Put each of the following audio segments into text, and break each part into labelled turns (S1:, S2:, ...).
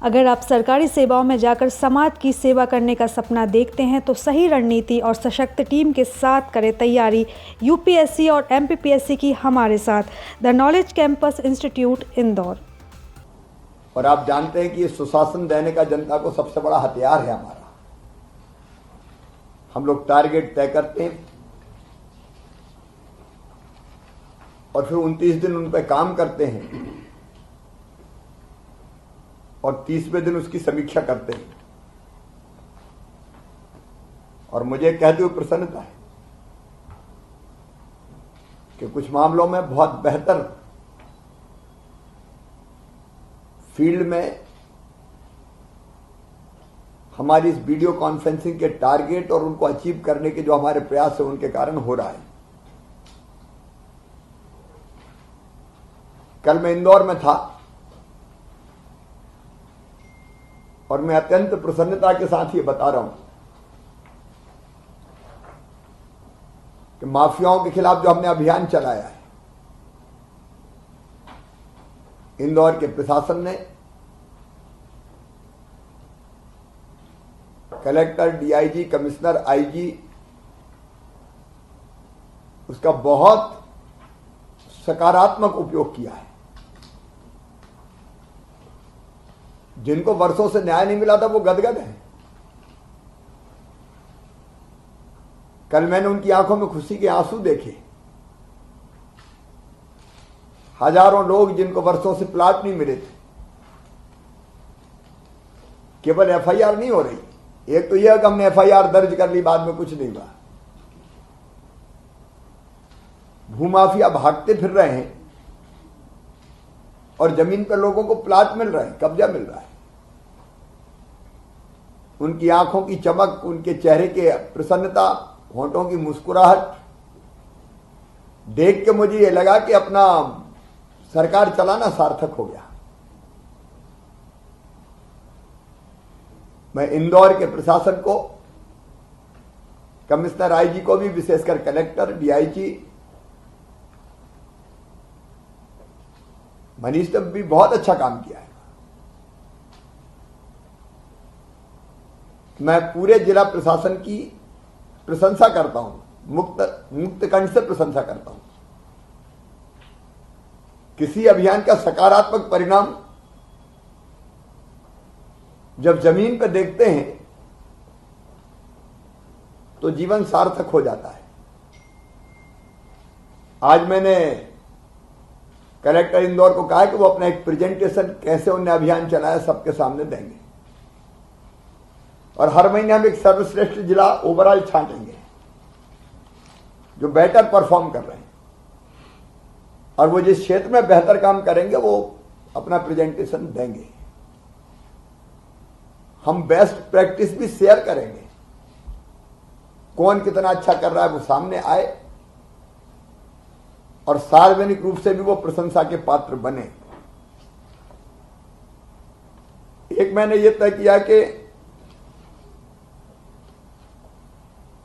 S1: अगर आप सरकारी सेवाओं में जाकर समाज की सेवा करने का सपना देखते हैं तो सही रणनीति और सशक्त टीम के साथ करें तैयारी यूपीएससी और एमपीपीएससी की हमारे साथ the knowledge campus institute Indore.
S2: और आप जानते हैं कि ये सुशासन देने का जनता को सबसे बड़ा हथियार है हमारा। हम लोग टारगेट तय करते हैं और फिर 29 दिन उन पर काम करते हैं और 30वें दिन उसकी समीक्षा करते हैं। और मुझे कहते हुए प्रसन्नता है कि कुछ मामलों में बहुत बेहतर फील्ड में हमारी इस वीडियो कॉन्फ्रेंसिंग के टारगेट और उनको अचीव करने के जो हमारे प्रयास है उनके कारण हो रहा है। कल मैं इंदौर में था और मैं अत्यंत प्रसन्नता के साथ ये बता रहा हूं कि माफियाओं के खिलाफ जो हमने अभियान चलाया है, इंदौर के प्रशासन ने, कलेक्टर, डीआईजी, कमिश्नर, आईजी उसका बहुत सकारात्मक उपयोग किया है। जिनको वर्षों से न्याय नहीं मिला था वो गदगद है। कल मैंने उनकी आंखों में खुशी के आंसू देखे। हजारों लोग जिनको वर्षों से प्लाट नहीं मिले थे, केवल एफआईआर नहीं हो रही, एक तो यह कि हमने एफआईआर दर्ज कर ली, बाद में कुछ नहीं हुआ। भूमाफिया भागते फिर रहे हैं और जमीन पर लोगों को प्लाट मिल रहा है, कब्जा मिल रहा है। उनकी आंखों की चमक, उनके चेहरे के प्रसन्नता, होंठों की मुस्कुराहट देख के मुझे यह लगा कि अपना सरकार चलाना सार्थक हो गया। मैं इंदौर के प्रशासन को, कमिश्नर, आईजी को भी, विशेषकर कलेक्टर, डीआईजी, मनीष ने भी बहुत अच्छा काम किया है। मैं पूरे जिला प्रशासन की प्रशंसा करता हूं, मुक्त कंठ से प्रशंसा करता हूं। किसी अभियान का सकारात्मक परिणाम जब जमीन पर देखते हैं तो जीवन सार्थक हो जाता है। आज मैंने कलेक्टर इंदौर को कहा कि वो अपना एक प्रेजेंटेशन कैसे उन्होंने अभियान चलाया सबके सामने देंगे और हर महीने हम एक सर्वश्रेष्ठ जिला ओवरऑल छांटेंगे जो बेटर परफॉर्म कर रहे हैं, और वो जिस क्षेत्र में बेहतर काम करेंगे वो अपना प्रेजेंटेशन देंगे। हम बेस्ट प्रैक्टिस भी शेयर करेंगे, कौन कितना अच्छा कर रहा है वो सामने आए और सार्वजनिक रूप से भी वो प्रशंसा के पात्र बने। एक मैंने ये तय किया कि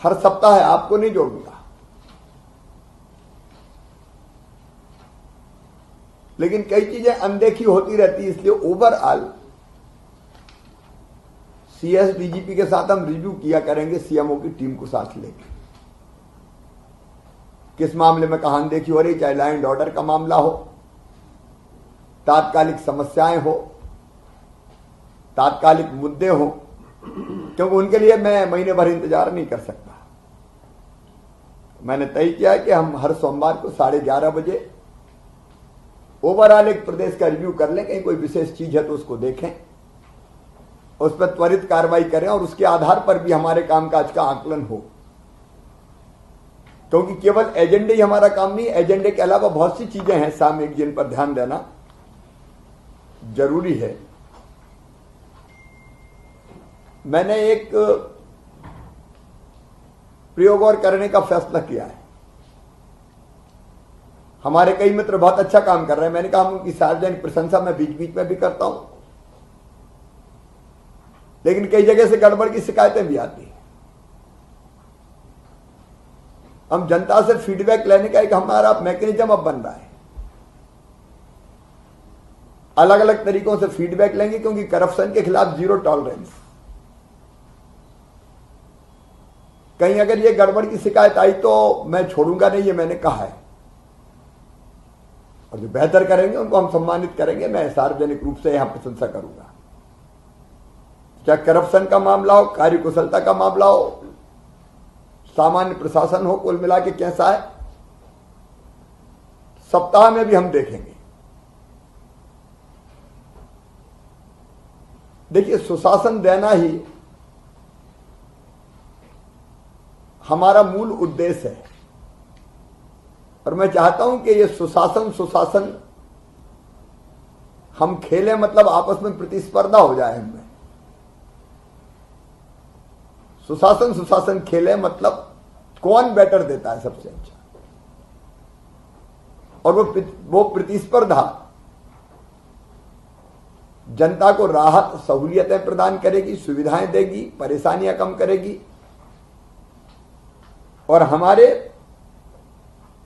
S2: हर सप्ताह आपको नहीं जोड़ूंगा, लेकिन कई चीजें अनदेखी होती रहती है, इसलिए ओवरऑल सीएस डीजीपी के साथ हम रिव्यू किया करेंगे, सीएमओ की टीम को साथ लेकर किस मामले में कहां अनदेखी हो रही, चाहे लॉ एंड ऑर्डर का मामला हो, तात्कालिक समस्याएं हो, तात्कालिक मुद्दे हो, क्योंकि उनके लिए मैं महीने भर इंतजार नहीं कर सकता। मैंने तय किया कि हम हर सोमवार को 11:30 बजे ओवरऑल एक प्रदेश का रिव्यू कर लें, कहीं कोई विशेष चीज है तो उसको देखें, उस पर त्वरित कार्रवाई करें और उसके आधार पर भी हमारे कामकाज का आकलन हो। क्योंकि केवल एजेंडे ही हमारा काम नहीं, एजेंडे के अलावा बहुत सी चीजें हैं सामयिक जिन पर ध्यान देना जरूरी है। मैंने एक प्रयोग और करने का फैसला किया है। हमारे कई मित्र बहुत अच्छा काम कर रहे हैं, मैंने कहा हम उनकी सार्वजनिक प्रशंसा में बीच बीच में भी करता हूं, लेकिन कई जगह से गड़बड़ की शिकायतें भी आती हैं। हम जनता से फीडबैक लेने का एक हमारा मैकेनिज्म अब बन रहा है। अलग अलग तरीकों से फीडबैक लेंगे, क्योंकि करप्शन के खिलाफ जीरो टॉलरेंस। कहीं अगर ये गड़बड़ की शिकायत आई तो मैं छोड़ूंगा नहीं, ये मैंने कहा है। और जो बेहतर करेंगे उनको हम सम्मानित करेंगे। मैं सार्वजनिक रूप से यहां प्रशंसा करूंगा। चाहे करप्शन का मामला हो, कार्यकुशलता का मामला हो, सामान्य प्रशासन हो, कुल मिला के कैसा है, सप्ताह में भी हम देखेंगे। देखिए, सुशासन देना ही हमारा मूल उद्देश्य है। और मैं चाहता हूं कि ये सुशासन हम खेलें, मतलब आपस में प्रतिस्पर्धा हो जाए हमें। सुशासन खेले, मतलब कौन बेटर देता है सबसे अच्छा। और वो प्रतिस्पर्धा जनता को राहत सहूलियतें प्रदान करेगी, सुविधाएं देगी, परेशानियां कम करेगी और हमारे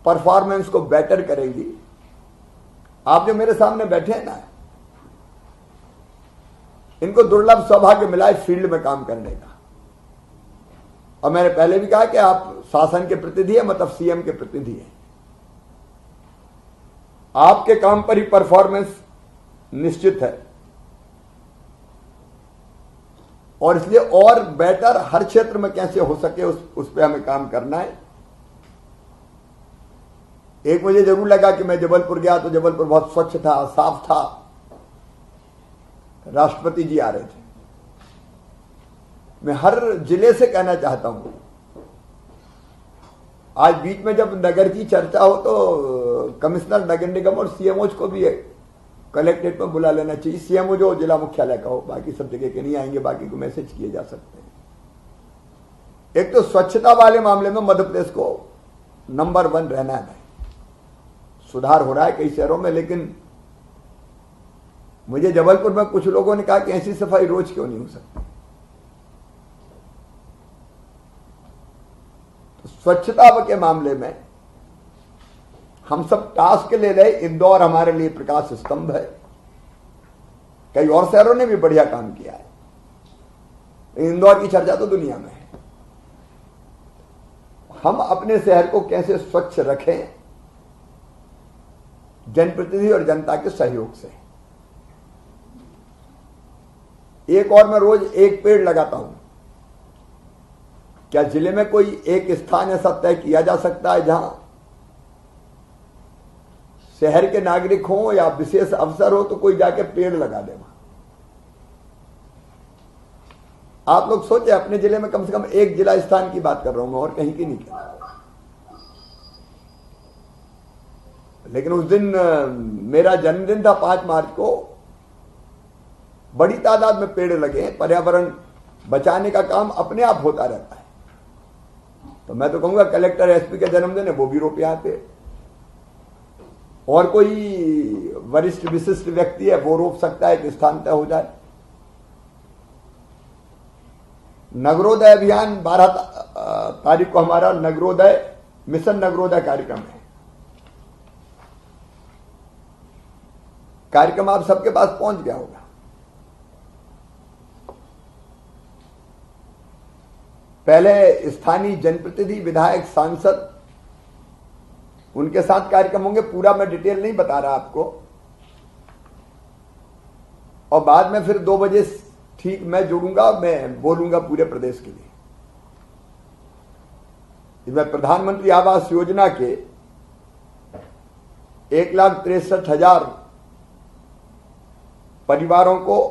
S2: परफॉर्मेंस को बेटर करेगी। आप जो मेरे सामने बैठे हैं ना, इनको दुर्लभ सौभाग्य मिला है फील्ड में काम करने का। और मैंने पहले भी कहा कि आप शासन के प्रतिनिधि हैं, मतलब सीएम के प्रतिनिधि हैं। आपके काम पर ही परफॉर्मेंस निश्चित है और इसलिए और बेटर हर क्षेत्र में कैसे हो सके उस पर हमें काम करना है। एक मुझे जरूर लगा कि मैं जबलपुर गया तो जबलपुर बहुत स्वच्छ था, साफ था। राष्ट्रपति जी आ रहे थे। मैं हर जिले से कहना चाहता हूं, आज बीच में जब नगर की चर्चा हो तो कमिश्नर नगर निगम और सीएमओ को भी कलेक्ट्रेट में बुला लेना चाहिए। सीएमओ जो जिला मुख्यालय का हो, बाकी सब जगह के नहीं आएंगे, बाकी को मैसेज किए जा सकते हैं। एक तो स्वच्छता वाले मामले में मध्य प्रदेश को नंबर 1 रहना है। सुधार हो रहा है कई शहरों में, लेकिन मुझे जबलपुर में कुछ लोगों ने कहा कि ऐसी सफाई रोज क्यों नहीं हो सकती। तो स्वच्छता के मामले में हम सब टास्क ले रहे। इंदौर हमारे लिए प्रकाश स्तंभ है। कई और शहरों ने भी बढ़िया काम किया है। इंदौर की चर्चा तो दुनिया में है। हम अपने शहर को कैसे स्वच्छ रखें, जनप्रतिनिधि और जनता के सहयोग से। एक और मैं रोज एक पेड़ लगाता हूं। क्या जिले में कोई एक स्थान ऐसा तय किया जा सकता है जहां शहर के नागरिक हो या विशेष अवसर हो तो कोई जाके पेड़ लगा दे? आप लोग सोचे, अपने जिले में कम से कम एक जिला स्थान की बात कर रहा हूं मैं, और कहीं की नहीं कर रहा। लेकिन उस दिन मेरा जन्मदिन था 5 मार्च को। बड़ी तादाद में पेड़ लगे। पर्यावरण बचाने का काम अपने आप होता रहता है। तो मैं तो कहूंगा कलेक्टर एसपी का जन्मदिन है, वो भी रोपे आते। और कोई वरिष्ठ विशिष्ट व्यक्ति है, वो रोप सकता है कि स्थान तय हो जाए। नगरोदय अभियान 12 तारीख को हमारा नगरोदय मिशन नगरोदय कार्यक्रम है। कार्यक्रम आप सबके पास पहुंच गया होगा। पहले स्थानीय जनप्रतिनिधि, विधायक, सांसद, उनके साथ कार्यक्रम होंगे। पूरा मैं डिटेल नहीं बता रहा आपको। और बाद में फिर 2 बजे ठीक मैं जुड़ूंगा, मैं बोलूंगा पूरे प्रदेश के लिए। इसमें प्रधानमंत्री आवास योजना के 1,63,000 परिवारों को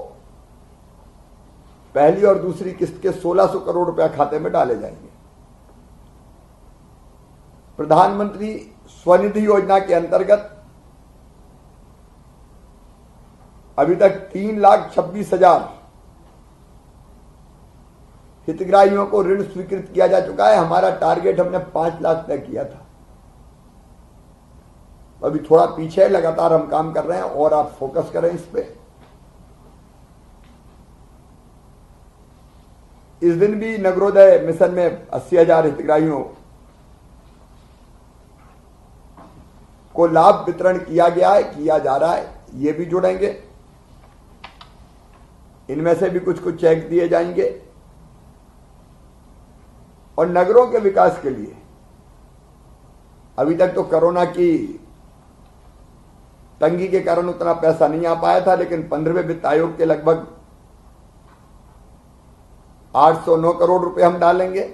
S2: पहली और दूसरी किस्त के 1600 करोड़ रुपया खाते में डाले जाएंगे। प्रधानमंत्री स्वनिधि योजना के अंतर्गत अभी तक 3,26,000 हितग्राहियों को ऋण स्वीकृत किया जा चुका है। हमारा टारगेट हमने 5 लाख तय किया था। अभी थोड़ा पीछे, लगातार हम काम कर रहे हैं और आप फोकस करें इस पे। इस दिन भी नगरोदय मिशन में 80,000 हितग्राहियों को लाभ वितरण किया गया है, किया जा रहा है। ये भी जुड़ेंगे। इनमें से भी कुछ कुछ चेक दिए जाएंगे। और नगरों के विकास के लिए अभी तक तो कोरोना की तंगी के कारण उतना पैसा नहीं आ पाया था, लेकिन 15वें वित्त आयोग के लगभग 809 करोड़ रुपए हम डालेंगे।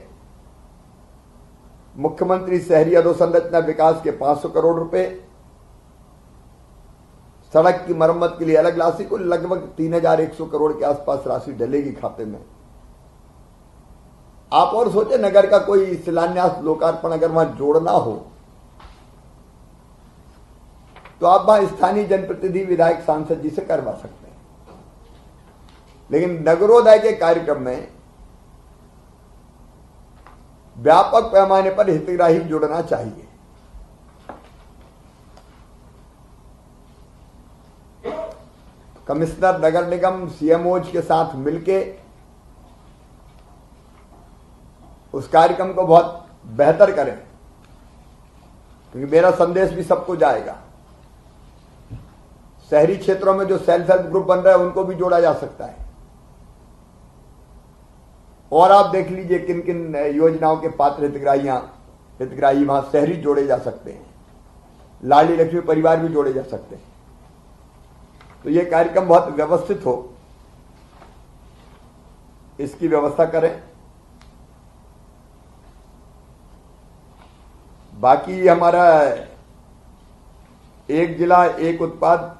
S2: मुख्यमंत्री शहरी अधोसंरचना विकास के 500 करोड़ रुपए, सड़क की मरम्मत के लिए अलग राशि, को लगभग 3100 करोड़ के आसपास राशि डलेगी खाते में। आप और सोचे, नगर का कोई शिलान्यास लोकार्पण अगर वहां जोड़ना हो तो आप वहां स्थानीय जनप्रतिनिधि विधायक सांसद जी से करवा सकते हैं, लेकिन नगरोदय के कार्यक्रम में व्यापक पैमाने पर हितग्राही जुड़ना चाहिए। कमिश्नर नगर निगम सीएमओज के साथ मिलके उस कार्यक्रम को बहुत बेहतर करें, क्योंकि मेरा संदेश भी सबको जाएगा। शहरी क्षेत्रों में जो सेल्फ हेल्प ग्रुप बन रहे हैं उनको भी जोड़ा जा सकता है। और आप देख लीजिए किन किन योजनाओं के पात्र हितग्राही वहां शहरी जोड़े जा सकते हैं, लाडली लक्ष्मी परिवार भी जोड़े जा सकते हैं। तो ये कार्यक्रम बहुत व्यवस्थित हो, इसकी व्यवस्था करें। बाकी हमारा एक जिला एक उत्पाद,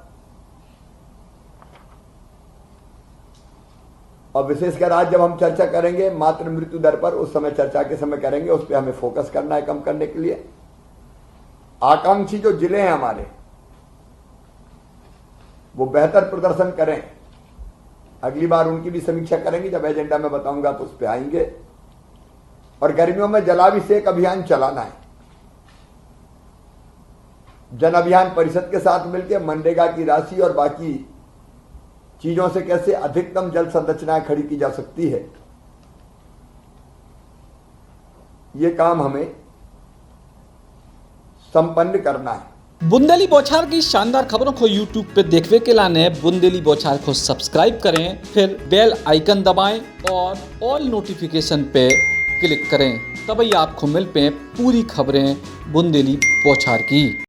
S2: और विशेषकर आज जब हम चर्चा करेंगे मातृ मृत्यु दर पर, उस समय चर्चा के समय करेंगे, उस पर हमें फोकस करना है कम करने के लिए। आकांक्षी जो जिले हैं हमारे, वो बेहतर प्रदर्शन करें। अगली बार उनकी भी समीक्षा करेंगे, जब एजेंडा में बताऊंगा तो उस पर आएंगे। और गर्मियों में जलाभिषेक अभियान चलाना है। जन अभियान परिषद के साथ मिलकर मनरेगा की राशि और बाकी चीजों से कैसे अधिकतम जल संरचनाएं खड़ी की जा सकती है, ये काम हमें संपन्न करना है।
S3: बुंदेली बौछार की शानदार खबरों को YouTube पे देखने के लाने बुंदेली बौछार को सब्सक्राइब करें, फिर बेल आइकन दबाएं और ऑल नोटिफिकेशन पे क्लिक करें। तभी आपको मिल पे पूरी खबरें बुंदेली बौछार की।